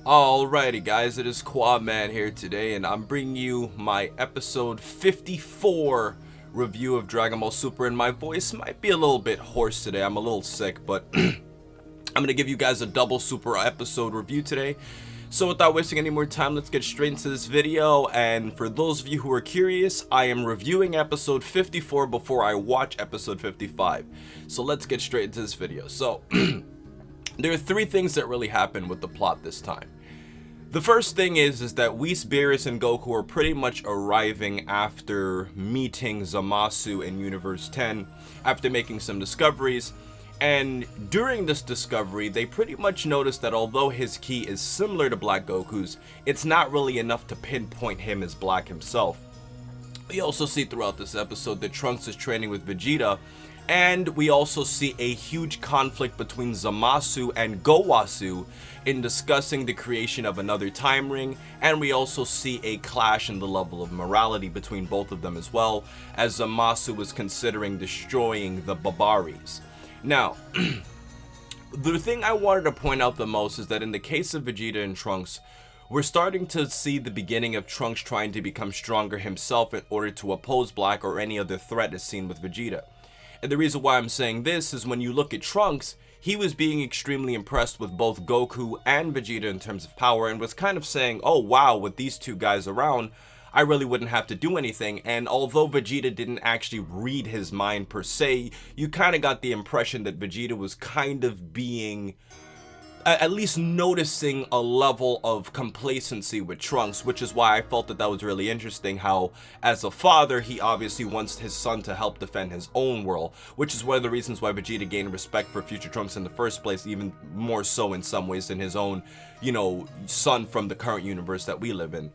Alrighty guys, it is Qaaman here today, and I'm bringing you my episode 54 review of Dragon Ball Super, and my voice might be a little bit hoarse today. I'm a little sick, but I'm going to give you guys a double Super episode review today. So without wasting any more time, let's get straight into this video. And for those of you who are curious, I am reviewing episode 54 before I watch episode 55. So let's get straight into this video. So there are three things that really happened with the plot this time. The first thing is that Whis, Beerus, and Goku are pretty much arriving after meeting Zamasu in Universe 10, after making some discoveries. And during this discovery, they pretty much notice that although his ki is similar to Black Goku's, it's not really enough to pinpoint him as Black himself. We also see throughout this episode that Trunks is training with Vegeta, and we also see a huge conflict between Zamasu and Gowasu in discussing the creation of another time ring, and we also see a clash in the level of morality between both of them as well, as Zamasu is considering destroying the Babaris. Now, the thing I wanted to point out the most is that in the case of Vegeta and Trunks, we're starting to see the beginning of Trunks trying to become stronger himself in order to oppose Black or any other threat as seen with Vegeta. And the reason why I'm saying this is when you look at Trunks, he was being extremely impressed with both Goku and Vegeta in terms of power, and was kind of saying, oh wow, with these two guys around, I really wouldn't have to do anything. And although Vegeta didn't actually read his mind per se, you kind of got the impression that Vegeta was kind of being, at least noticing a level of complacency with Trunks, which is why I felt that was really interesting, how as a father he obviously wants his son to help defend his own world, which is one of the reasons why Vegeta gained respect for future Trunks in the first place, even more so in some ways than his own, son from the current universe that we live in.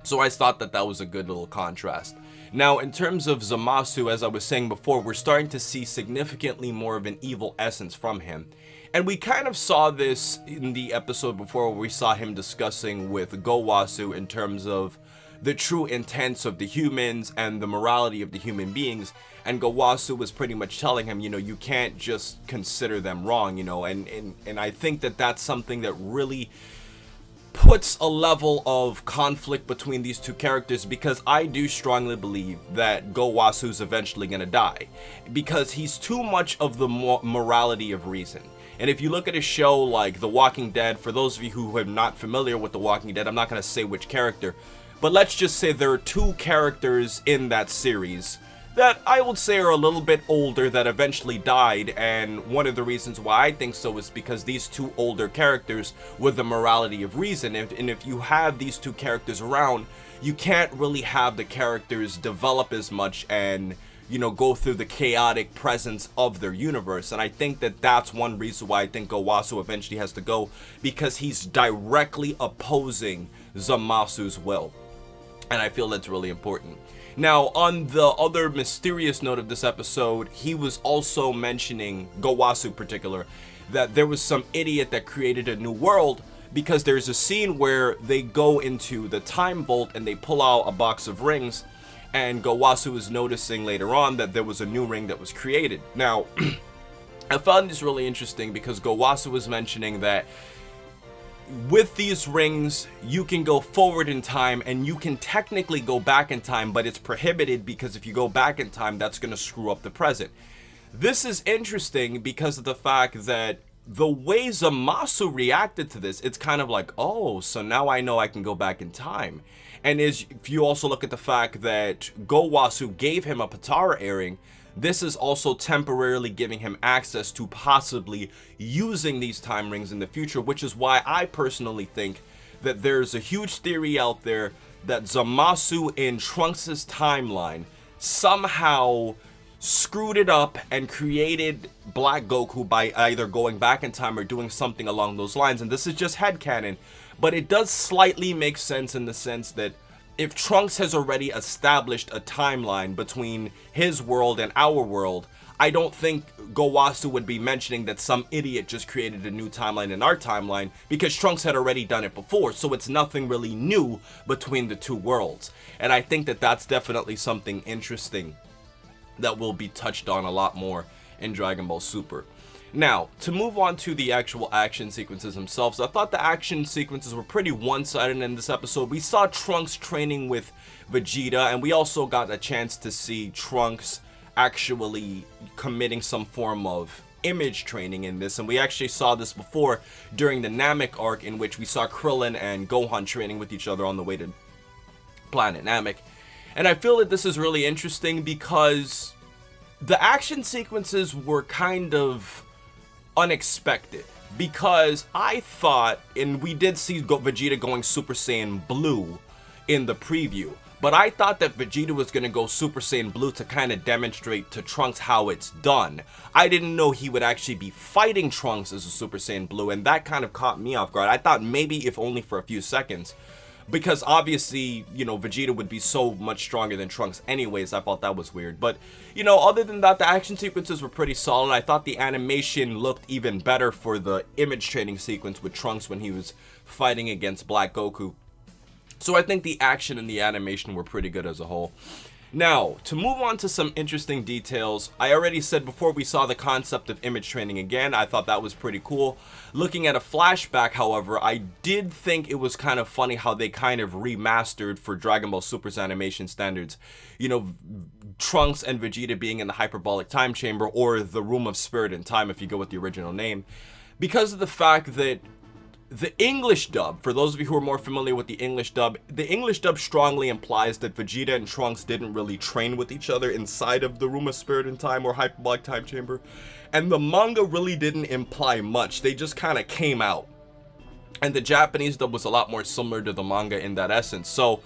So I thought that was a good little contrast. Now, in terms of Zamasu, as I was saying before, we're starting to see significantly more of an evil essence from him. And we kind of saw this in the episode before, where we saw him discussing with Gowasu in terms of the true intents of the humans and the morality of the human beings. And Gowasu was pretty much telling him, you can't just consider them wrong, and I think that that's something that really puts a level of conflict between these two characters, because I do strongly believe that Gowasu's eventually gonna die, because he's too much of the morality of reason. And if you look at a show like The Walking Dead, for those of you who are not familiar with The Walking Dead, I'm not gonna say which character, but let's just say there are two characters in that series that I would say are a little bit older that eventually died, and one of the reasons why I think so is because these two older characters were the morality of reason, and if you have these two characters around, you can't really have the characters develop as much and go through the chaotic presence of their universe. And I think that that's one reason why I think Gowasu eventually has to go, because he's directly opposing Zamasu's will, and I feel that's really important. Now, on the other mysterious note of this episode, he was also mentioning, Gowasu in particular, that there was some idiot that created a new world, because there's a scene where they go into the time vault and they pull out a box of rings, and Gowasu is noticing later on that there was a new ring that was created. Now, I found this really interesting because Gowasu was mentioning that with these rings, you can go forward in time and you can technically go back in time, but it's prohibited because if you go back in time, that's going to screw up the present. This is interesting because of the fact that the way Zamasu reacted to this, it's kind of like, oh, so now I know I can go back in time. And if you also look at the fact that Gowasu gave him a Patara earring, this is also temporarily giving him access to possibly using these time rings in the future, which is why I personally think that there's a huge theory out there that Zamasu in Trunks' timeline somehow screwed it up and created Black Goku by either going back in time or doing something along those lines. And this is just headcanon, but it does slightly make sense in the sense that if Trunks has already established a timeline between his world and our world, I don't think Gowasu would be mentioning that some idiot just created a new timeline in our timeline, because Trunks had already done it before, so it's nothing really new between the two worlds. And I think that that's definitely something interesting that will be touched on a lot more in Dragon Ball Super. Now, to move on to the actual action sequences themselves, I thought the action sequences were pretty one-sided in this episode. We saw Trunks training with Vegeta, and we also got a chance to see Trunks actually committing some form of image training in this, and we actually saw this before during the Namek arc, in which we saw Krillin and Gohan training with each other on the way to planet Namek. And I feel that this is really interesting because the action sequences were kind of unexpected, because I thought, and we did see Vegeta going Super Saiyan Blue in the preview, but I thought that Vegeta was going to go Super Saiyan Blue to kind of demonstrate to Trunks how it's done. I didn't know he would actually be fighting Trunks as a Super Saiyan Blue, and that kind of caught me off guard. I thought maybe if only for a few seconds, because obviously, you know, Vegeta would be so much stronger than Trunks anyways. I thought that was weird. But, you know, other than that, the action sequences were pretty solid. I thought the animation looked even better for the image training sequence with Trunks when he was fighting against Black Goku. So I think the action and the animation were pretty good as a whole. Now, to move on to some interesting details, I already said before we saw the concept of image training again. I thought that was pretty cool. Looking at a flashback, however, I did think it was kind of funny how they kind of remastered for Dragon Ball Super's animation standards. You know, Trunks and Vegeta being in the hyperbolic time chamber, or the Room of Spirit and Time if you go with the original name. Because of the fact that the English dub, for those of you who are more familiar with the English dub strongly implies that Vegeta and Trunks didn't really train with each other inside of the Room of Spirit and Time or Hyperbolic Time Chamber. And the manga really didn't imply much. They just kind of came out. And the Japanese dub was a lot more similar to the manga in that essence. So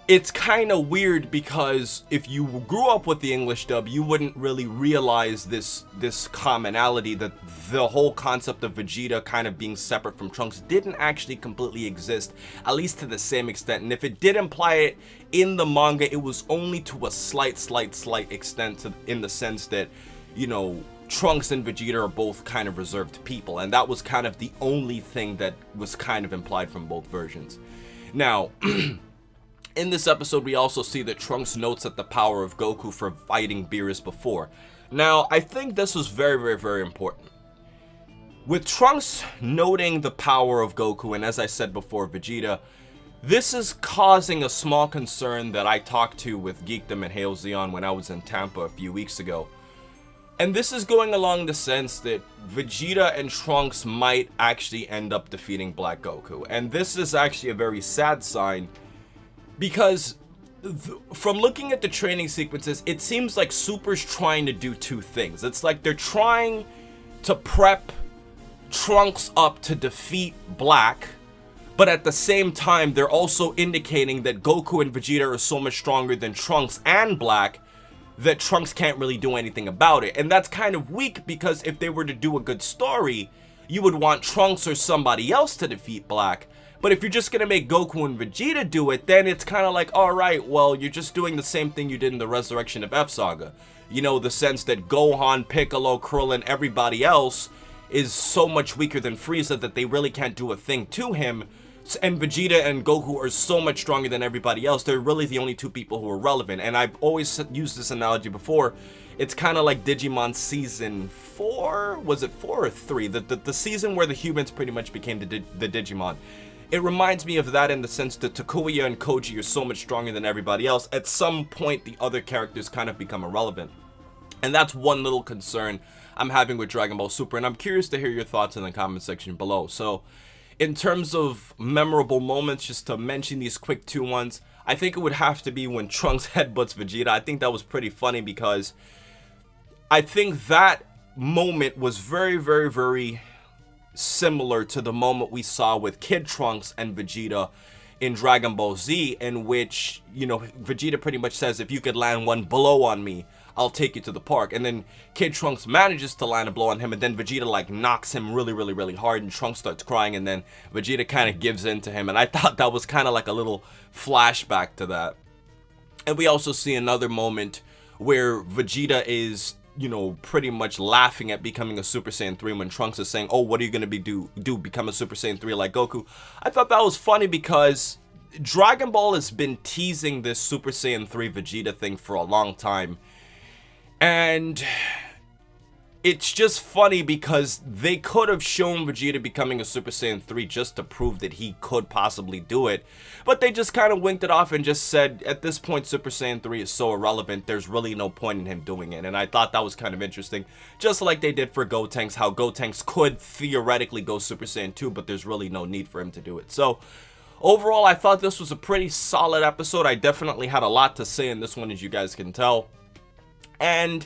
it's kind of weird, because if you grew up with the English dub, you wouldn't really realize this commonality, that the whole concept of Vegeta kind of being separate from Trunks didn't actually completely exist, at least to the same extent. And if it did imply it in the manga, it was only to a slight extent, in the sense that, you know, Trunks and Vegeta are both kind of reserved people, and that was kind of the only thing that was kind of implied from both versions. Now, in this episode, we also see that Trunks notes at the power of Goku for fighting Beerus before. Now, I think this was very important. With Trunks noting the power of Goku, and as I said before, Vegeta, this is causing a small concern that I talked to with Geekdom and Hail Zeon when I was in Tampa a few weeks ago. And this is going along the sense that Vegeta and Trunks might actually end up defeating Black Goku. And this is actually a very sad sign, because from looking at the training sequences, it seems like Super's trying to do two things. It's like they're trying to prep Trunks up to defeat Black, but at the same time, they're also indicating that Goku and Vegeta are so much stronger than Trunks and Black that Trunks can't really do anything about it. And that's kind of weak, because if they were to do a good story, you would want Trunks or somebody else to defeat Black. But if you're just going to make Goku and Vegeta do it, then it's kind of like, alright, well, you're just doing the same thing you did in the Resurrection of F Saga. You know, the sense that Gohan, Piccolo, Krillin, everybody else is so much weaker than Frieza that they really can't do a thing to him. And Vegeta and Goku are so much stronger than everybody else. They're really the only two people who are relevant. And I've always used this analogy before. It's kind of like Digimon Season 4? Was it 4 or 3? The season where the humans pretty much became the Digimon. It reminds me of that in the sense that Takuya and Koji are so much stronger than everybody else. At some point, the other characters kind of become irrelevant. And that's one little concern I'm having with Dragon Ball Super. And I'm curious to hear your thoughts in the comment section below. So, in terms of memorable moments, just to mention these quick two ones, I think it would have to be when Trunks headbutts Vegeta. I think that was pretty funny, because I think that moment was very similar to the moment we saw with Kid Trunks and Vegeta in Dragon Ball Z, in which, you know, Vegeta pretty much says, if you could land one blow on me, I'll take you to the park. And then Kid Trunks manages to land a blow on him, and then Vegeta like knocks him really hard, and Trunks starts crying, and then Vegeta kind of gives in to him. And I thought that was kind of like a little flashback to that. And we also see another moment where Vegeta is, you know, pretty much laughing at becoming a Super Saiyan 3 when Trunks is saying, oh, what are you going to do become a Super Saiyan 3 like Goku? I thought that was funny, because Dragon Ball has been teasing this Super Saiyan 3 Vegeta thing for a long time. And it's just funny because they could have shown Vegeta becoming a Super Saiyan 3 just to prove that he could possibly do it, but they just kind of winked it off and just said, at this point, Super Saiyan 3 is so irrelevant, there's really no point in him doing it. And I thought that was kind of interesting, just like they did for Gotenks, how Gotenks could theoretically go Super Saiyan 2, but there's really no need for him to do it. So overall, I thought this was a pretty solid episode. I definitely had a lot to say in this one, as you guys can tell. And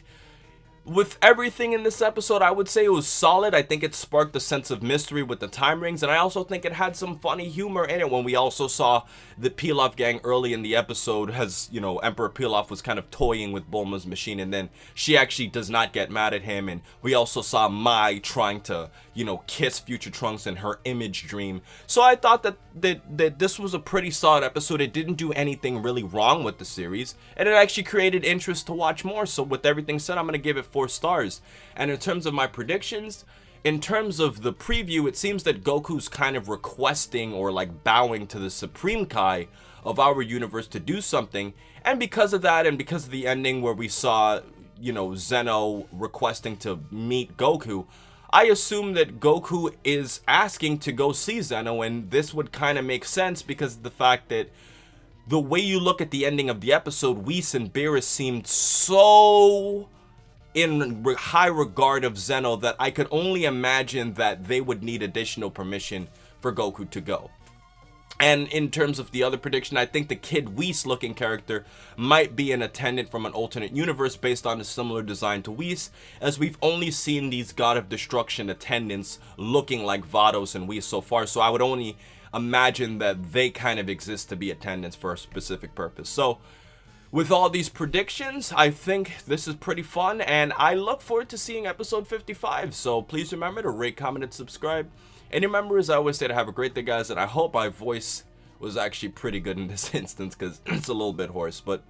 with everything in this episode, I would say it was solid. I think it sparked a sense of mystery with the time rings, and I also think it had some funny humor in it when we also saw the Pilaf gang early in the episode, as, you know, Emperor Pilaf was kind of toying with Bulma's machine, and then she actually does not get mad at him, and we also saw Mai trying to, you know, kiss Future Trunks in her image dream. So I thought that this was a pretty solid episode. It didn't do anything really wrong with the series, and it actually created interest to watch more. So with everything said, I'm going to give it 4 stars. And in terms of my predictions, in terms of the preview, it seems that Goku's kind of requesting or like bowing to the Supreme Kai of our universe to do something. And because of that, and because of the ending where we saw, you know, Zeno requesting to meet Goku, I assume that Goku is asking to go see Zeno, and this would kind of make sense because of the fact that the way you look at the ending of the episode, Whis and Beerus seemed so in high regard of Zeno that I could only imagine that they would need additional permission for Goku to go. And in terms of the other prediction, I think the Kid Whis looking character might be an attendant from an alternate universe based on a similar design to Whis, as we've only seen these God of Destruction attendants looking like Vados and Whis so far, so I would only imagine that they kind of exist to be attendants for a specific purpose. So with all these predictions, I think this is pretty fun, and I look forward to seeing episode 55. So please remember to rate, comment, and subscribe. And remember, as I always say, to have a great day, guys, and I hope my voice was actually pretty good in this instance because it's a little bit hoarse. But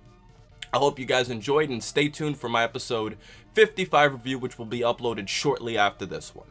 I hope you guys enjoyed, and stay tuned for my episode 55 review, which will be uploaded shortly after this one.